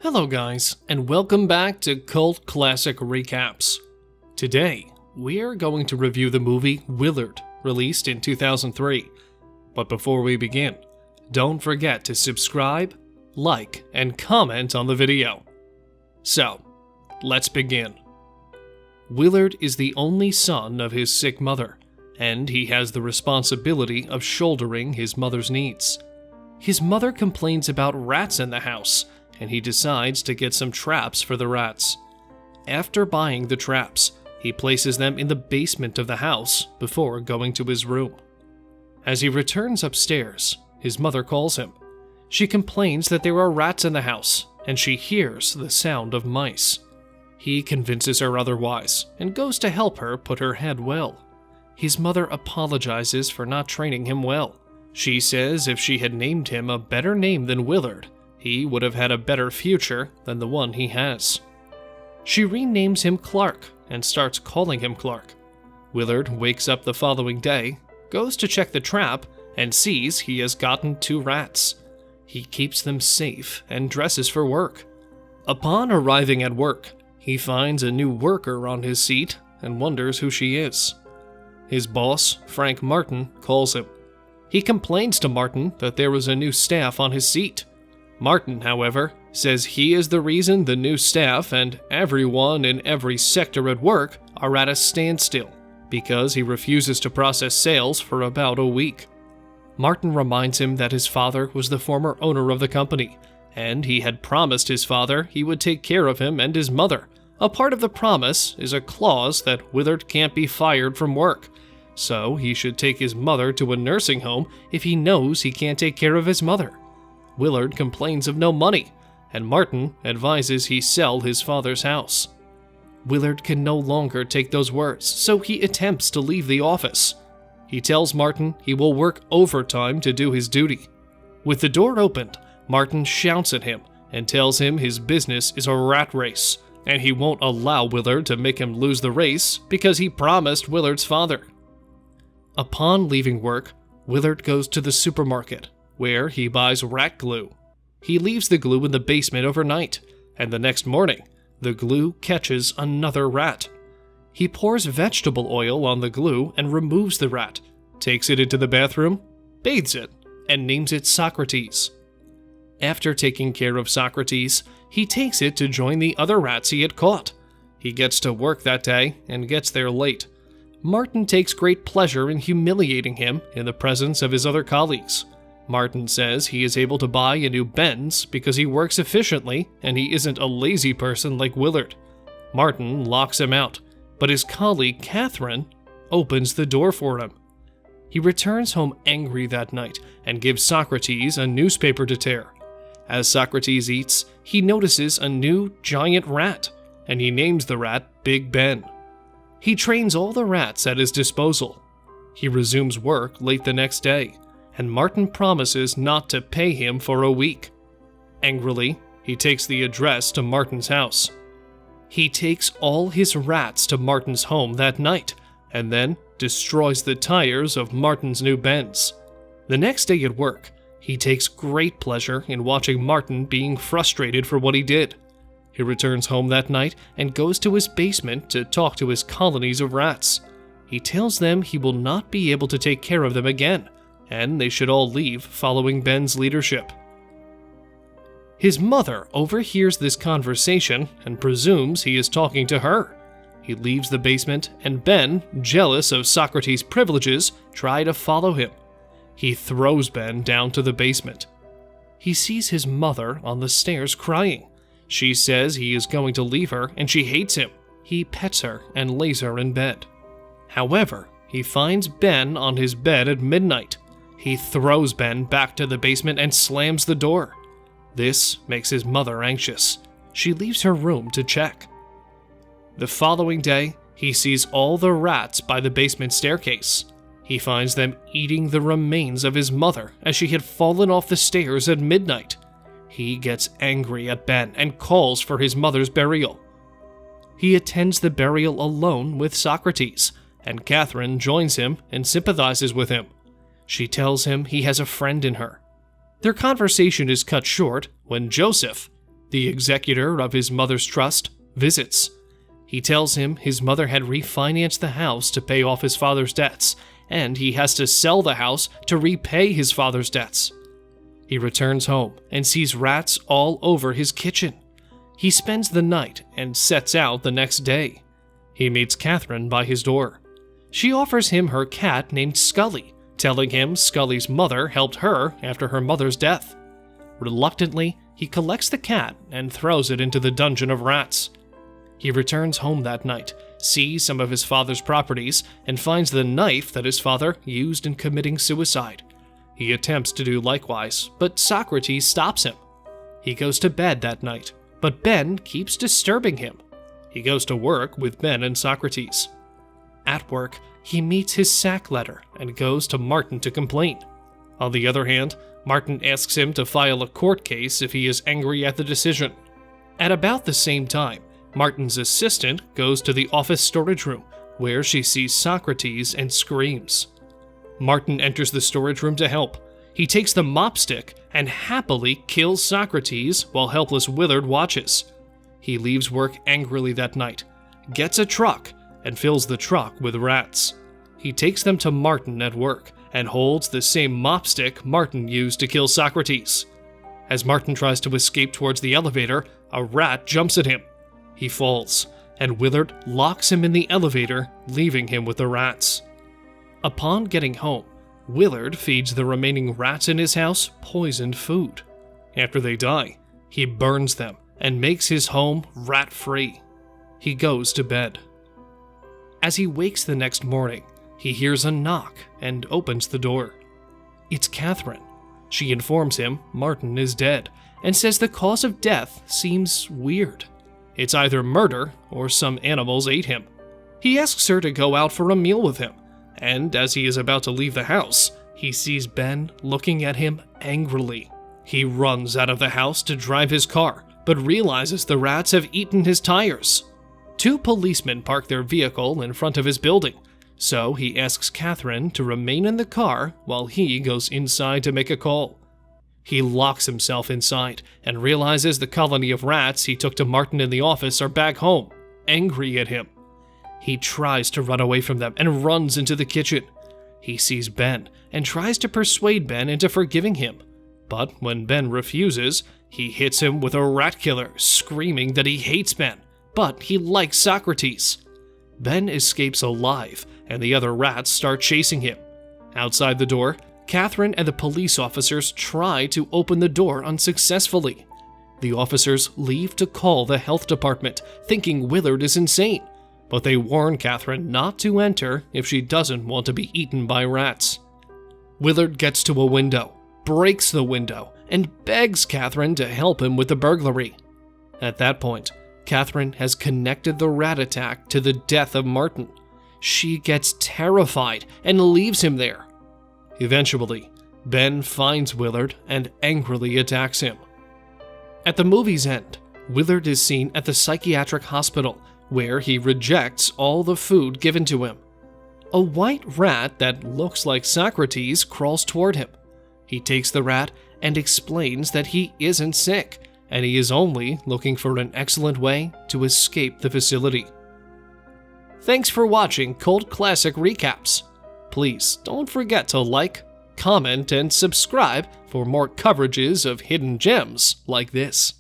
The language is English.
Hello guys, and welcome back to Cult Classic Recaps. Today, we're going to review the movie Willard, released in 2003. But before we begin, don't forget to subscribe, like, and comment on the video. So, let's begin. Willard is the only son of his sick mother, and he has the responsibility of shouldering his mother's needs. His mother complains about rats in the house, and he decides to get some traps for the rats. After buying the traps, he places them in the basement of the house before going to his room. As he returns upstairs, his mother calls him. She complains that there are rats in the house, and she hears the sound of mice. He convinces her otherwise, and goes to help her put her head well. His mother apologizes for not training him well. She says if she had named him a better name than Willard, he would have had a better future than the one he has. She renames him Clark and starts calling him Clark. Willard wakes up the following day, goes to check the trap, and sees he has gotten 2 rats. He keeps them safe and dresses for work. Upon arriving at work, he finds a new worker on his seat and wonders who she is. His boss, Frank Martin, calls him. He complains to Martin that there was a new staff on his seat. Martin, however, says he is the reason the new staff and everyone in every sector at work are at a standstill, because he refuses to process sales for about a week. Martin reminds him that his father was the former owner of the company, and he had promised his father he would take care of him and his mother. A part of the promise is a clause that Willard can't be fired from work, so he should take his mother to a nursing home if he knows he can't take care of his mother. Willard complains of no money, and Martin advises he sell his father's house. Willard can no longer take those words, so he attempts to leave the office. He tells Martin he will work overtime to do his duty. With the door opened, Martin shouts at him and tells him his business is a rat race, and he won't allow Willard to make him lose the race because he promised Willard's father. Upon leaving work, Willard goes to the supermarket, where he buys rat glue. He leaves the glue in the basement overnight, and the next morning, the glue catches another rat. He pours vegetable oil on the glue and removes the rat, takes it into the bathroom, bathes it, and names it Socrates. After taking care of Socrates, he takes it to join the other rats he had caught. He gets to work that day and gets there late. Martin takes great pleasure in humiliating him in the presence of his other colleagues. Martin says he is able to buy a new Benz because he works efficiently and he isn't a lazy person like Willard. Martin locks him out, but his colleague Catherine opens the door for him. He returns home angry that night and gives Socrates a newspaper to tear. As Socrates eats, he notices a new giant rat, and he names the rat Big Ben. He trains all the rats at his disposal. He resumes work late the next day, and Martin promises not to pay him for a week. Angrily, he takes the address to Martin's house. He takes all his rats to Martin's home that night, and then destroys the tires of Martin's new Benz. The next day at work, he takes great pleasure in watching Martin being frustrated for what he did. He returns home that night and goes to his basement to talk to his colonies of rats. He tells them he will not be able to take care of them again, and they should all leave following Ben's leadership. His mother overhears this conversation and presumes he is talking to her. He leaves the basement, and Ben, jealous of Socrates' privileges, tries to follow him. He throws Ben down to the basement. He sees his mother on the stairs crying. She says he is going to leave her and she hates him. He pets her and lays her in bed. However, he finds Ben on his bed at midnight. He throws Ben back to the basement and slams the door. This makes his mother anxious. She leaves her room to check. The following day, he sees all the rats by the basement staircase. He finds them eating the remains of his mother as she had fallen off the stairs at midnight. He gets angry at Ben and calls for his mother's burial. He attends the burial alone with Socrates, and Catherine joins him and sympathizes with him. She tells him he has a friend in her. Their conversation is cut short when Joseph, The executor of his mother's trust visits. He tells him his mother had refinanced the house to pay off his father's debts, and he has to sell the house to repay his father's debts. He returns home and sees rats all over his kitchen. He spends the night and sets out the next day. He meets Catherine by his door. She offers him her cat named Scully, telling him Scully's mother helped her after her mother's death. Reluctantly, he collects the cat and throws it into the dungeon of rats. He returns home that night, sees some of his father's properties, and finds the knife that his father used in committing suicide. He attempts to do likewise, but Socrates stops him. He goes to bed that night, but Ben keeps disturbing him. He goes to work with Ben and Socrates. At work, he meets his sack letter and goes to Martin to complain. On the other hand, Martin asks him to file a court case if he is angry at the decision. At about the same time, Martin's assistant goes to the office storage room, where she sees Socrates and screams. Martin enters the storage room to help. He takes the mop stick and happily kills Socrates while helpless Willard watches. He leaves work angrily that night, gets a truck, and fills the truck with rats. He takes them to Martin at work and holds the same mop stick Martin used to kill Socrates. As Martin tries to escape towards the elevator, a rat jumps at him. He falls, and Willard locks him in the elevator, leaving him with the rats. Upon getting home, Willard feeds the remaining rats in his house poisoned food. After they die, he burns them and makes his home rat-free. He goes to bed. As he wakes the next morning, he hears a knock and opens the door. It's Catherine. She informs him Martin is dead and says the cause of death seems weird. It's either murder or some animals ate him. He asks her to go out for a meal with him, and as he is about to leave the house, he sees Ben looking at him angrily. He runs out of the house to drive his car, but realizes the rats have eaten his tires. 2 policemen park their vehicle in front of his building, so he asks Catherine to remain in the car while he goes inside to make a call. He locks himself inside and realizes the colony of rats he took to Martin in the office are back home, angry at him. He tries to run away from them and runs into the kitchen. He sees Ben and tries to persuade Ben into forgiving him. But when Ben refuses, he hits him with a rat killer, screaming that he hates Ben, but he likes Socrates. Ben escapes alive, and the other rats start chasing him. Outside the door, Catherine and the police officers try to open the door unsuccessfully. The officers leave to call the health department, thinking Willard is insane, but they warn Catherine not to enter if she doesn't want to be eaten by rats. Willard gets to a window, breaks the window, and begs Catherine to help him with the burglary. At that point, Catherine has connected the rat attack to the death of Martin. She gets terrified and leaves him there. Eventually, Ben finds Willard and angrily attacks him. At the movie's end, Willard is seen at the psychiatric hospital, where he rejects all the food given to him. A white rat that looks like Socrates crawls toward him. He takes the rat and explains that he isn't sick, and he is only looking for an excellent way to escape the facility. Thanks for watching Cult Classic Recaps. Please don't forget to like, comment, and subscribe for more coverages of hidden gems like this.